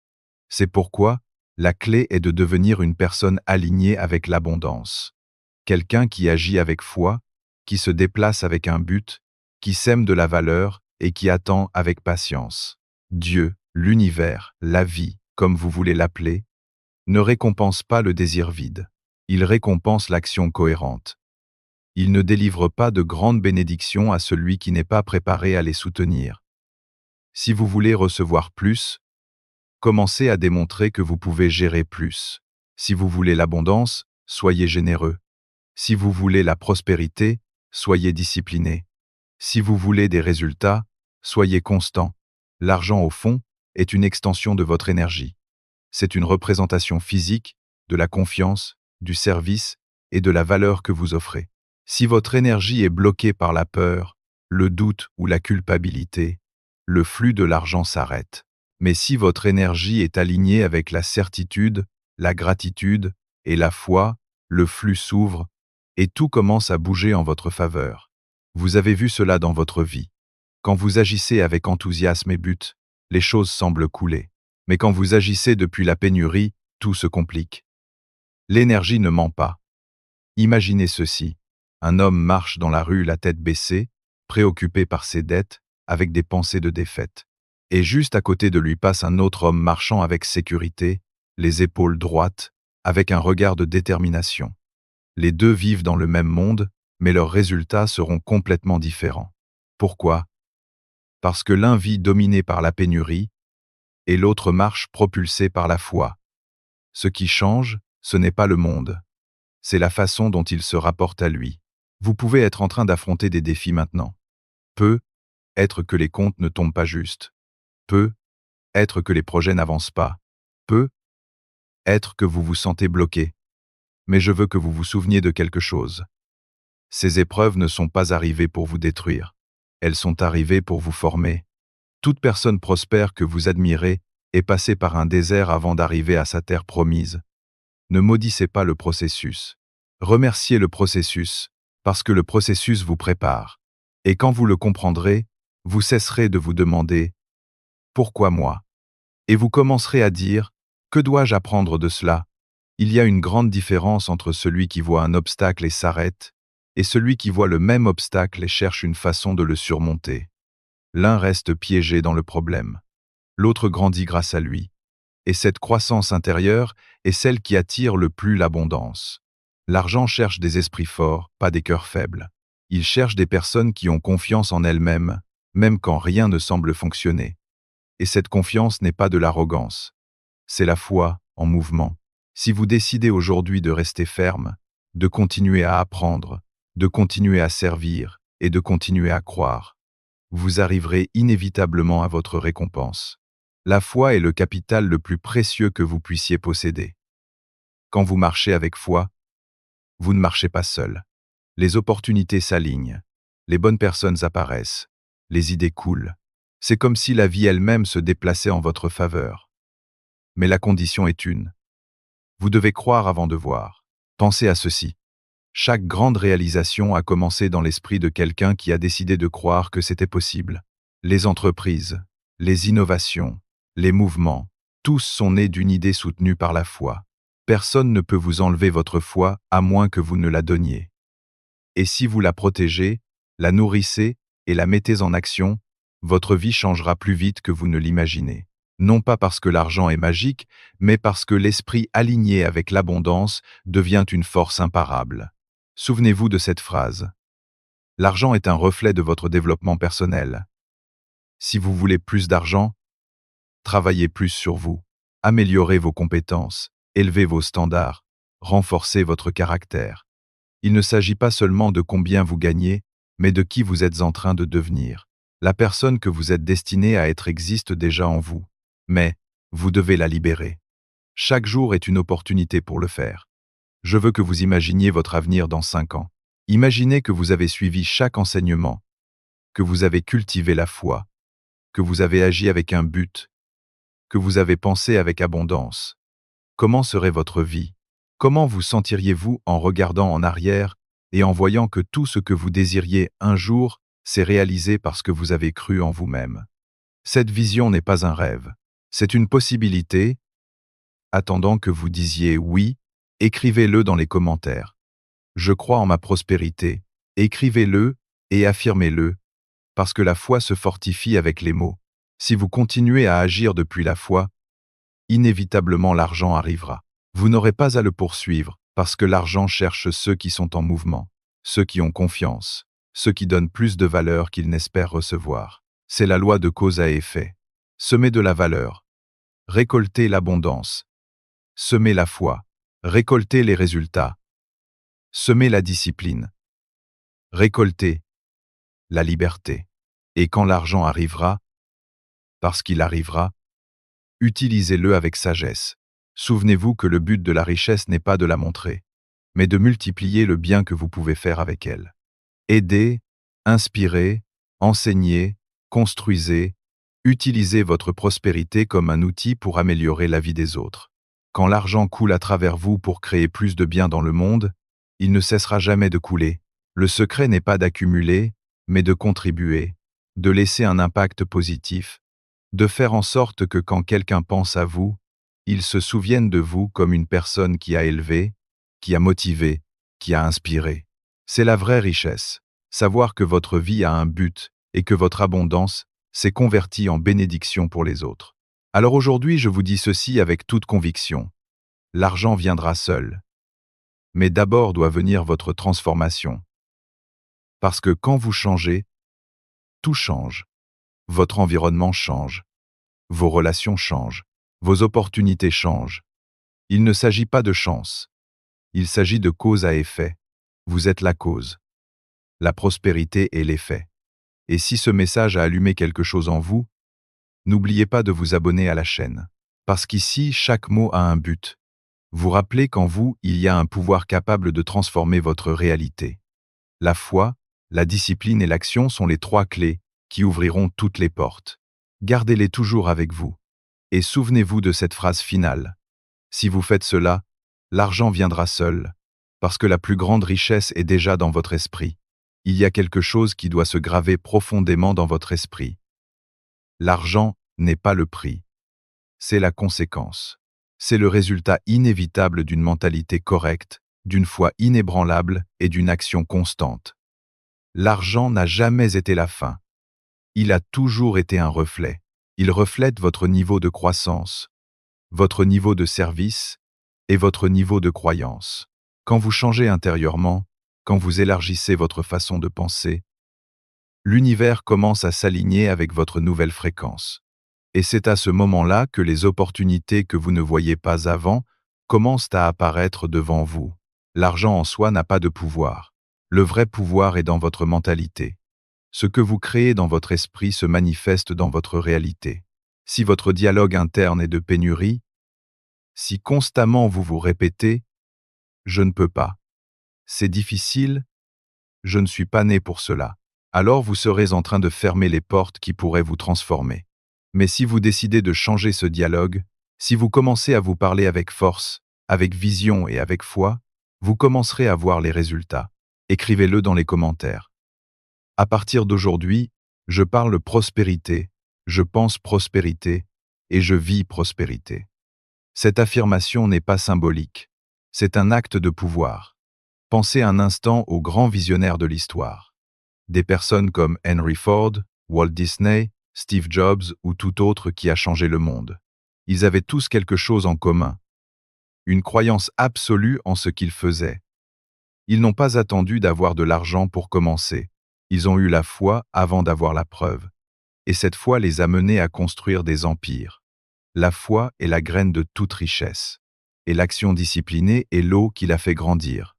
C'est pourquoi, la clé est de devenir une personne alignée avec l'abondance. Quelqu'un qui agit avec foi, qui se déplace avec un but, qui sème de la valeur et qui attend avec patience. Dieu, l'univers, la vie, comme vous voulez l'appeler, ne récompense pas le désir vide. Il récompense l'action cohérente. Il ne délivre pas de grandes bénédictions à celui qui n'est pas préparé à les soutenir. Si vous voulez recevoir plus, commencez à démontrer que vous pouvez gérer plus. Si vous voulez l'abondance, soyez généreux. Si vous voulez la prospérité, soyez discipliné. Si vous voulez des résultats, soyez constant. L'argent, au fond, est une extension de votre énergie. C'est une représentation physique de la confiance, du service et de la valeur que vous offrez. Si votre énergie est bloquée par la peur, le doute ou la culpabilité, le flux de l'argent s'arrête. Mais si votre énergie est alignée avec la certitude, la gratitude et la foi, le flux s'ouvre et tout commence à bouger en votre faveur. Vous avez vu cela dans votre vie. Quand vous agissez avec enthousiasme et but, les choses semblent couler. Mais quand vous agissez depuis la pénurie, tout se complique. L'énergie ne ment pas. Imaginez ceci. Un homme marche dans la rue la tête baissée, préoccupé par ses dettes, avec des pensées de défaite. Et juste à côté de lui passe un autre homme marchant avec sécurité, les épaules droites, avec un regard de détermination. Les deux vivent dans le même monde, mais leurs résultats seront complètement différents. Pourquoi? Parce que l'un vit dominé par la pénurie, et l'autre marche propulsé par la foi. Ce qui change, ce n'est pas le monde. C'est la façon dont il se rapporte à lui. Vous pouvez être en train d'affronter des défis maintenant. Peut être que les comptes ne tombent pas juste. Peut être que les projets n'avancent pas. Peut être que vous vous sentez bloqué. Mais je veux que vous vous souveniez de quelque chose. Ces épreuves ne sont pas arrivées pour vous détruire. Elles sont arrivées pour vous former. Toute personne prospère que vous admirez est passée par un désert avant d'arriver à sa terre promise. Ne maudissez pas le processus. Remerciez le processus, parce que le processus vous prépare. Et quand vous le comprendrez, vous cesserez de vous demander « Pourquoi moi ?» Et vous commencerez à dire « Que dois-je apprendre de cela ?» Il y a une grande différence entre celui qui voit un obstacle et s'arrête, et celui qui voit le même obstacle et cherche une façon de le surmonter. L'un reste piégé dans le problème. L'autre grandit grâce à lui. Et cette croissance intérieure est celle qui attire le plus l'abondance. L'argent cherche des esprits forts, pas des cœurs faibles. Il cherche des personnes qui ont confiance en elles-mêmes, même quand rien ne semble fonctionner. Et cette confiance n'est pas de l'arrogance. C'est la foi en mouvement. Si vous décidez aujourd'hui de rester ferme, de continuer à apprendre, de continuer à servir et de continuer à croire, vous arriverez inévitablement à votre récompense. La foi est le capital le plus précieux que vous puissiez posséder. Quand vous marchez avec foi, Vous ne marchez pas seul. Les opportunités s'alignent. Les bonnes personnes apparaissent. Les idées coulent. C'est comme si la vie elle-même se déplaçait en votre faveur. Mais la condition est une. Vous devez croire avant de voir. Pensez à ceci. Chaque grande réalisation a commencé dans l'esprit de quelqu'un qui a décidé de croire que c'était possible. Les entreprises, les innovations, les mouvements, tous sont nés d'une idée soutenue par la foi. Personne ne peut vous enlever votre foi à moins que vous ne la donniez. Et si vous la protégez, la nourrissez et la mettez en action, votre vie changera plus vite que vous ne l'imaginez. Non pas parce que l'argent est magique, mais parce que l'esprit aligné avec l'abondance devient une force imparable. Souvenez-vous de cette phrase. L'argent est un reflet de votre développement personnel. Si vous voulez plus d'argent, travaillez plus sur vous. Améliorez vos compétences, élevez vos standards, renforcez votre caractère. Il ne s'agit pas seulement de combien vous gagnez, mais de qui vous êtes en train de devenir. La personne que vous êtes destiné à être existe déjà en vous. Mais, vous devez la libérer. Chaque jour est une opportunité pour le faire. Je veux que vous imaginiez votre avenir dans 5 ans. Imaginez que vous avez suivi chaque enseignement, que vous avez cultivé la foi, que vous avez agi avec un but, que vous avez pensé avec abondance. Comment serait votre vie? Comment vous sentiriez-vous en regardant en arrière et en voyant que tout ce que vous désiriez un jour s'est réalisé parce que vous avez cru en vous-même? Cette vision n'est pas un rêve, c'est une possibilité. Attendant que vous disiez oui, écrivez-le dans les commentaires. Je crois en ma prospérité. Écrivez-le et affirmez-le, parce que la foi se fortifie avec les mots. Si vous continuez à agir depuis la foi, inévitablement l'argent arrivera. Vous n'aurez pas à le poursuivre, parce que l'argent cherche ceux qui sont en mouvement, ceux qui ont confiance, ceux qui donnent plus de valeur qu'ils n'espèrent recevoir. C'est la loi de cause à effet. Semez de la valeur. Récoltez l'abondance. Semez la foi. Récoltez les résultats. Semez la discipline. Récoltez la liberté. Et quand l'argent arrivera, parce qu'il arrivera, utilisez-le avec sagesse. Souvenez-vous que le but de la richesse n'est pas de la montrer, mais de multiplier le bien que vous pouvez faire avec elle. Aidez, inspirez, enseignez, construisez, utilisez votre prospérité comme un outil pour améliorer la vie des autres. Quand l'argent coule à travers vous pour créer plus de bien dans le monde, il ne cessera jamais de couler. Le secret n'est pas d'accumuler, mais de contribuer, de laisser un impact positif, de faire en sorte que quand quelqu'un pense à vous, il se souvienne de vous comme une personne qui a élevé, qui a motivé, qui a inspiré. C'est la vraie richesse, savoir que votre vie a un but et que votre abondance s'est convertie en bénédiction pour les autres. Alors aujourd'hui, je vous dis ceci avec toute conviction. L'argent viendra seul. Mais d'abord doit venir votre transformation. Parce que quand vous changez, tout change. Votre environnement change. Vos relations changent. Vos opportunités changent. Il ne s'agit pas de chance. Il s'agit de cause à effet. Vous êtes la cause. La prospérité est l'effet. Et si ce message a allumé quelque chose en vous, n'oubliez pas de vous abonner à la chaîne. Parce qu'ici, chaque mot a un but. Vous rappelez qu'en vous, il y a un pouvoir capable de transformer votre réalité. La foi, la discipline et l'action sont les 3 clés qui ouvriront toutes les portes. Gardez-les toujours avec vous. Et souvenez-vous de cette phrase finale. Si vous faites cela, l'argent viendra seul, parce que la plus grande richesse est déjà dans votre esprit. Il y a quelque chose qui doit se graver profondément dans votre esprit. L'argent n'est pas le prix. C'est la conséquence. C'est le résultat inévitable d'une mentalité correcte, d'une foi inébranlable et d'une action constante. L'argent n'a jamais été la fin. Il a toujours été un reflet. Il reflète votre niveau de croissance, votre niveau de service et votre niveau de croyance. Quand vous changez intérieurement, quand vous élargissez votre façon de penser, l'univers commence à s'aligner avec votre nouvelle fréquence. Et c'est à ce moment-là que les opportunités que vous ne voyiez pas avant commencent à apparaître devant vous. L'argent en soi n'a pas de pouvoir. Le vrai pouvoir est dans votre mentalité. Ce que vous créez dans votre esprit se manifeste dans votre réalité. Si votre dialogue interne est de pénurie, si constamment vous vous répétez « je ne peux pas », c'est difficile, je ne suis pas né pour cela. Alors vous serez en train de fermer les portes qui pourraient vous transformer. Mais si vous décidez de changer ce dialogue, si vous commencez à vous parler avec force, avec vision et avec foi, vous commencerez à voir les résultats. Écrivez-le dans les commentaires. À partir d'aujourd'hui, je parle prospérité, je pense prospérité et je vis prospérité. Cette affirmation n'est pas symbolique, c'est un acte de pouvoir. Pensez un instant aux grands visionnaires de l'histoire. Des personnes comme Henry Ford, Walt Disney, Steve Jobs ou tout autre qui a changé le monde. Ils avaient tous quelque chose en commun. Une croyance absolue en ce qu'ils faisaient. Ils n'ont pas attendu d'avoir de l'argent pour commencer. Ils ont eu la foi avant d'avoir la preuve. Et cette foi les a menés à construire des empires. La foi est la graine de toute richesse. Et l'action disciplinée est l'eau qui la fait grandir.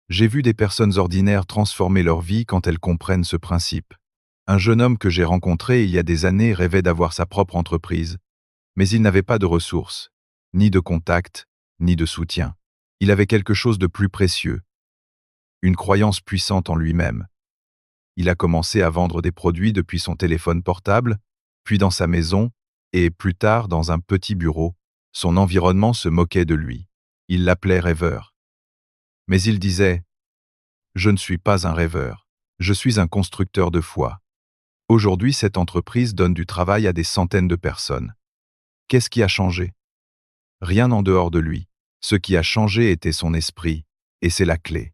J'ai vu des personnes ordinaires transformer leur vie quand elles comprennent ce principe. Un jeune homme que j'ai rencontré il y a des années rêvait d'avoir sa propre entreprise, mais il n'avait pas de ressources, ni de contacts, ni de soutien. Il avait quelque chose de plus précieux, une croyance puissante en lui-même. Il a commencé à vendre des produits depuis son téléphone portable, puis dans sa maison, et plus tard dans un petit bureau. Son environnement se moquait de lui. Il l'appelait rêveur. Mais il disait « Je ne suis pas un rêveur, je suis un constructeur de foi ». Aujourd'hui, cette entreprise donne du travail à des centaines de personnes. Qu'est-ce qui a changé? Rien en dehors de lui. Ce qui a changé était son esprit, et c'est la clé.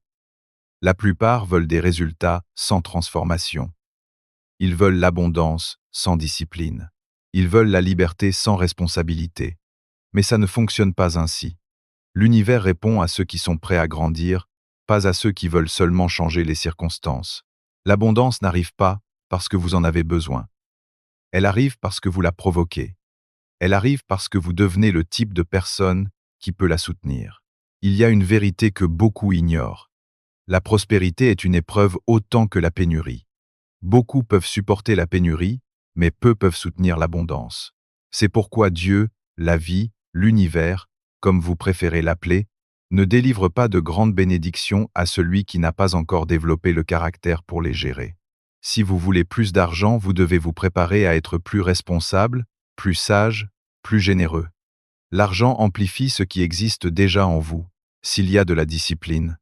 La plupart veulent des résultats sans transformation. Ils veulent l'abondance sans discipline. Ils veulent la liberté sans responsabilité. Mais ça ne fonctionne pas ainsi. L'univers répond à ceux qui sont prêts à grandir, pas à ceux qui veulent seulement changer les circonstances. L'abondance n'arrive pas parce que vous en avez besoin. Elle arrive parce que vous la provoquez. Elle arrive parce que vous devenez le type de personne qui peut la soutenir. Il y a une vérité que beaucoup ignorent. La prospérité est une épreuve autant que la pénurie. Beaucoup peuvent supporter la pénurie, mais peu peuvent soutenir l'abondance. C'est pourquoi Dieu, la vie, l'univers, comme vous préférez l'appeler, ne délivre pas de grandes bénédictions à celui qui n'a pas encore développé le caractère pour les gérer. Si vous voulez plus d'argent, vous devez vous préparer à être plus responsable, plus sage, plus généreux. L'argent amplifie ce qui existe déjà en vous, s'il y a de la discipline.